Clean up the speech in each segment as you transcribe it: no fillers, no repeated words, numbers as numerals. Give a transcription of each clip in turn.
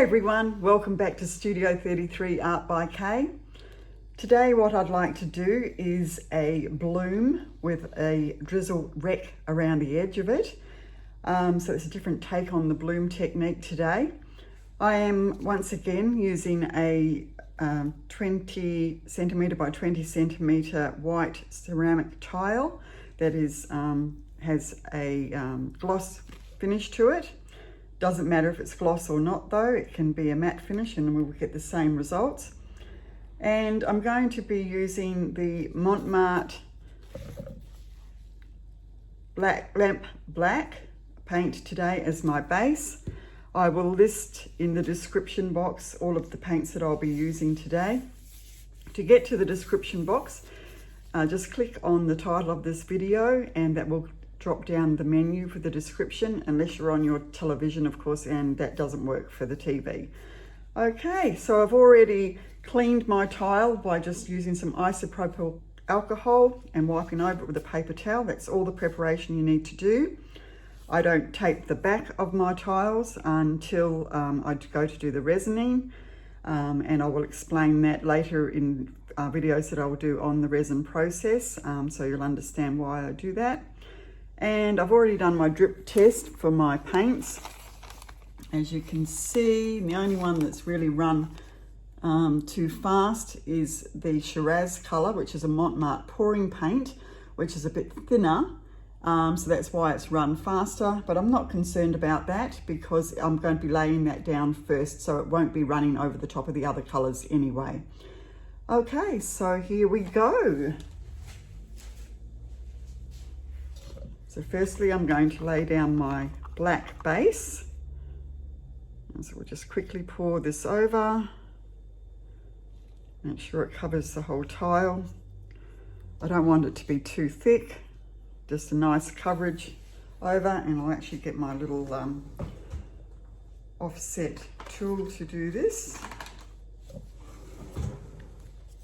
Hi everyone, welcome back to Studio 33 Art by Kay. Today what I'd like to do is a bloom with a drizzle wreck around the edge of it. So it's a different take on the bloom technique today. I am once again using a 20 centimetre by 20 centimetre white ceramic tile that is has a gloss finish to it. Doesn't matter if it's gloss or not though, it can be a matte finish and we will get the same results. And I'm going to be using the Mont Lamp Black paint today as my base. I will list in the description box all of the paints that I'll be using today. To get to the description box, just click on the title of this video and that will drop down the menu for the description, unless you're on your television, of course, and that doesn't work for the TV. Okay, so I've already cleaned my tile by just using some isopropyl alcohol and wiping over it with a paper towel. That's all the preparation you need to do. I don't tape the back of my tiles until I go to do the resining, and I will explain that later in videos that I will do on the resin process, so you'll understand why I do that. And I've already done my drip test for my paints. As you can see, the only one that's really run too fast is the Shiraz colour, which is a Mont pouring paint, which is a bit thinner. So that's why it's run faster, but I'm not concerned about that because I'm going to be laying that down first, so it won't be running over the top of the other colours anyway. Okay, so here we go. So firstly, I'm going to lay down my black base. And so we'll just quickly pour this over. Make sure it covers the whole tile. I don't want it to be too thick, just a nice coverage over, and I'll actually get my little offset tool to do this.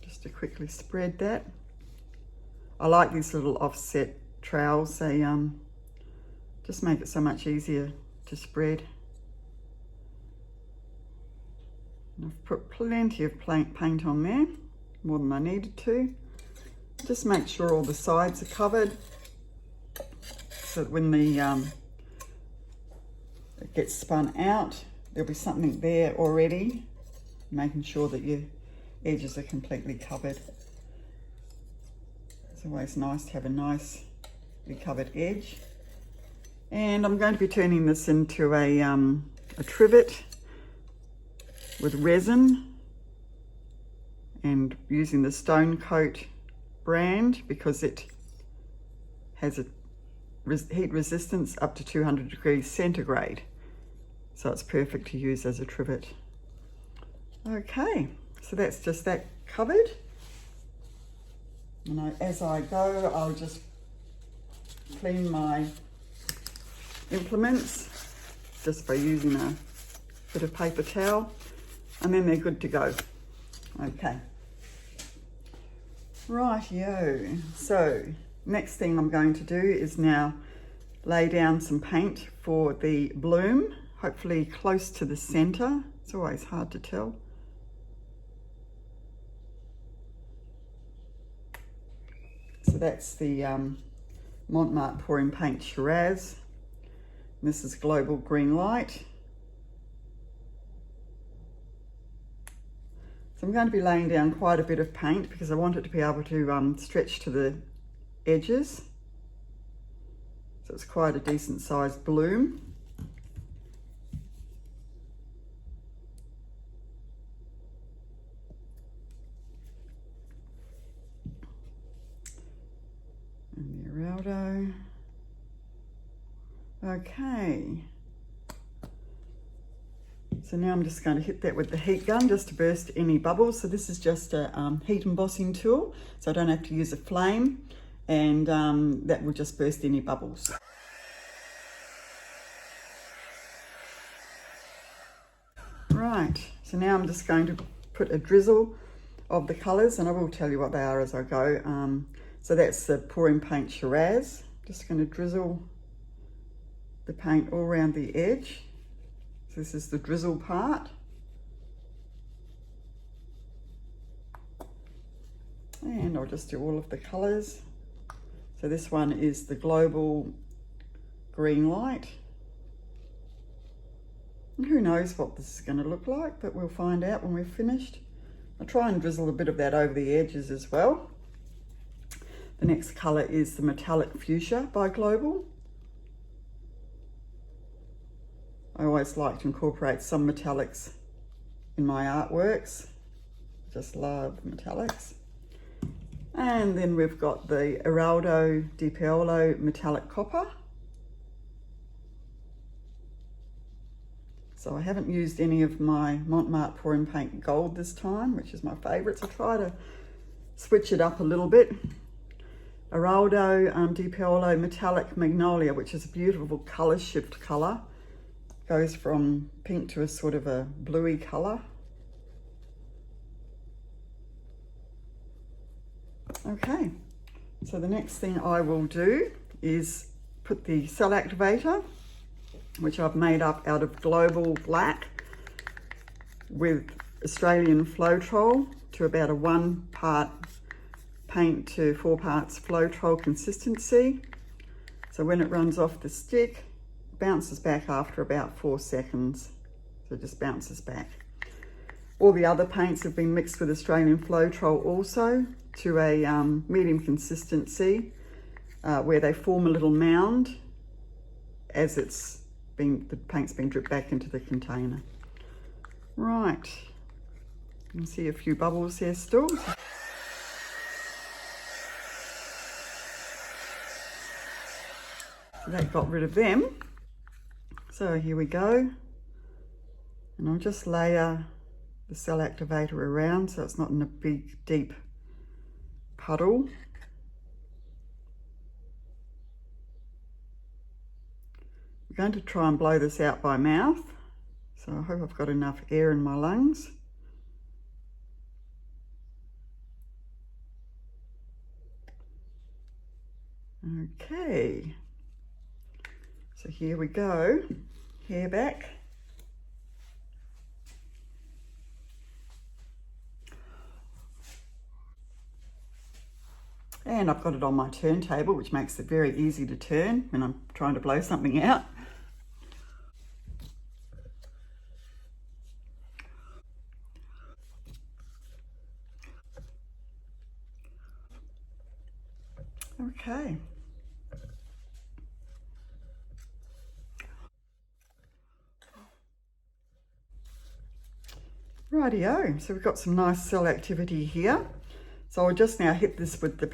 Just to quickly spread that. I like these little offset trowels, they just make it so much easier to spread. And I've put plenty of paint on there, more than I needed to. Just make sure all the sides are covered so that when the it gets spun out, there'll be something there already, making sure that your edges are completely covered. It's always nice to have a nice covered edge. And I'm going to be turning this into a trivet with resin and using the Stone Coat brand because it has a heat resistance up to 200 degrees centigrade, so it's perfect to use as a trivet. Okay, so that's just that covered, and as I go I'll just clean my implements just by using a bit of paper towel, and then they're good to go. Okay, rightio. So next thing I'm going to do is now lay down some paint for the bloom, hopefully close to the center. It's always hard to tell. So that's the Mont pouring paint Shiraz. This is Global Green Light. So I'm going to be laying down quite a bit of paint because I want it to be able to stretch to the edges. So it's quite a decent sized bloom. And the Eraldo. Okay. So now I'm just going to hit that with the heat gun just to burst any bubbles. So this is just a heat embossing tool, so I don't have to use a flame, and that will just burst any bubbles. Right, so now I'm just going to put a drizzle of the colours, and I will tell you what they are as I go. So that's the pouring paint Shiraz. Just going to drizzle the paint all around the edge. So this is the drizzle part. And I'll just do all of the colours. So this one is the Global Green Light. And who knows what this is going to look like, but we'll find out when we're finished. I'll try and drizzle a bit of that over the edges as well. The next colour is the Metallic Fuchsia by Global. I always like to incorporate some metallics in my artworks. Just love metallics. And then we've got the Eraldo di Paolo Metallic Copper. So I haven't used any of my Mont pouring paint gold this time, which is my favourite. So try to switch it up a little bit. Eraldo di Paolo Metallic Magnolia, which is a beautiful colour shift colour. Goes from pink to a sort of a bluey colour. Okay, so the next thing I will do is put the cell activator, which I've made up out of Global Black with Australian Floetrol, to about a 1 part paint to 4 parts Floetrol consistency. So when it runs off the stick, bounces back after about 4 seconds. So it just bounces back. All the other paints have been mixed with Australian Floetrol also to a medium consistency where they form a little mound as the paint's been dripped back into the container. Right, you can see a few bubbles here still. So that got rid of them. So here we go, and I'll just layer the cell activator around so it's not in a big deep puddle. I'm going to try and blow this out by mouth, so I hope I've got enough air in my lungs. Okay, so here we go, hair back. And I've got it on my turntable, which makes it very easy to turn when I'm trying to blow something out. Okay. Rightio, so we've got some nice cell activity here. So I'll just now hit this with the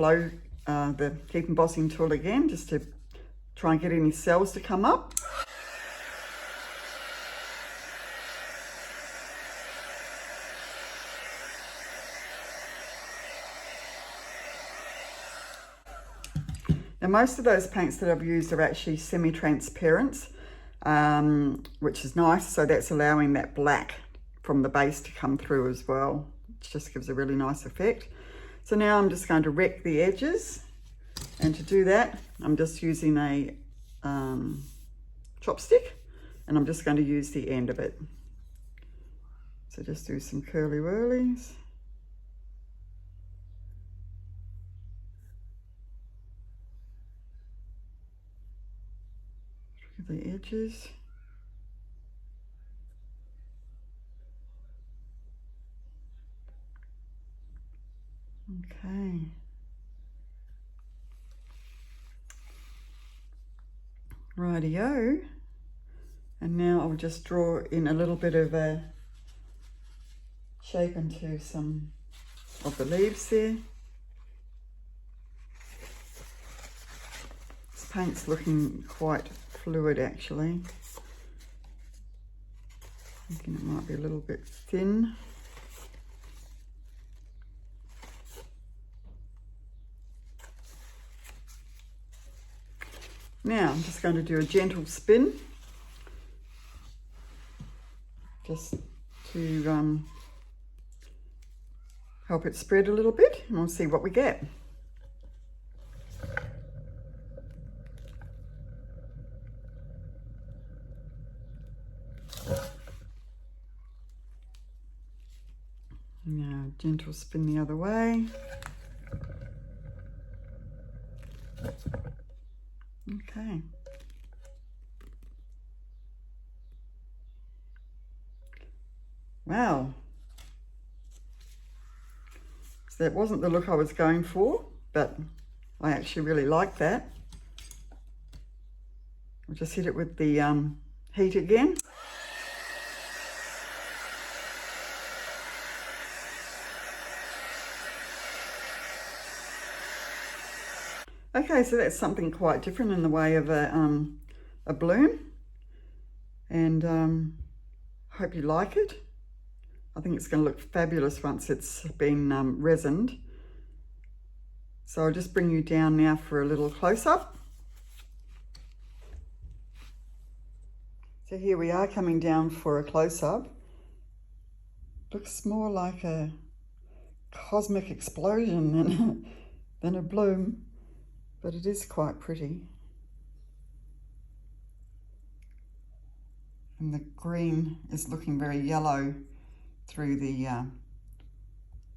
keep embossing tool again, just to try and get any cells to come up. Now most of those paints that I've used are actually semi-transparent, which is nice. So that's allowing that black from the base to come through as well, which just gives a really nice effect. So now I'm just going to wreck the edges, and to do that I'm just using a chopstick, and I'm just going to use the end of it. So just do some curly whirlies. Through the edges. Okay. Rightio. And now I'll just draw in a little bit of a shape into some of the leaves there. This paint's looking quite fluid actually. Thinking it might be a little bit thin. Now I'm just going to do a gentle spin, just to help it spread a little bit, and we'll see what we get. Now gentle spin the other way. Okay. Wow. So that wasn't the look I was going for, but I actually really like that. I'll just hit it with the heat again. Okay, so that's something quite different in the way of a bloom, and hope you like it. I think it's going to look fabulous once it's been resined. So I'll just bring you down now for a little close-up. So here we are coming down for a close-up. Looks more like a cosmic explosion than a bloom, but it is quite pretty. And the green is looking very yellow through the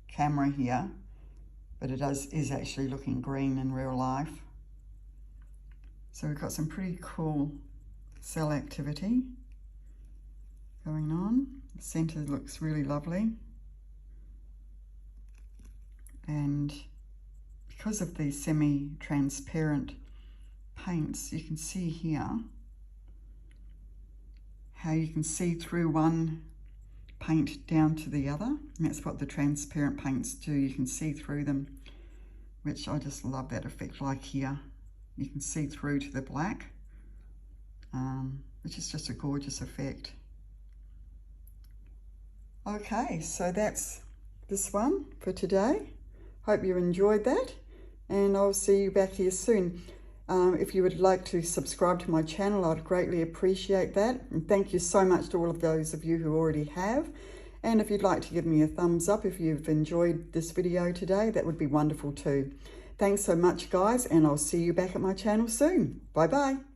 camera here, but it is actually looking green in real life. So we've got some pretty cool cell activity going on. The center looks really lovely, and because of the semi-transparent paints, you can see here how you can see through one paint down to the other, and that's what the transparent paints do. You can see through them, which I just love that effect. Like here, you can see through to the black, which is just a gorgeous effect. Okay, so that's this one for today. Hope you enjoyed that, and I'll see you back here soon. If you would like to subscribe to my channel, I'd greatly appreciate that. And thank you so much to all of those of you who already have. And if you'd like to give me a thumbs up if you've enjoyed this video today, that would be wonderful too. Thanks so much, guys, and I'll see you back at my channel soon. Bye-bye.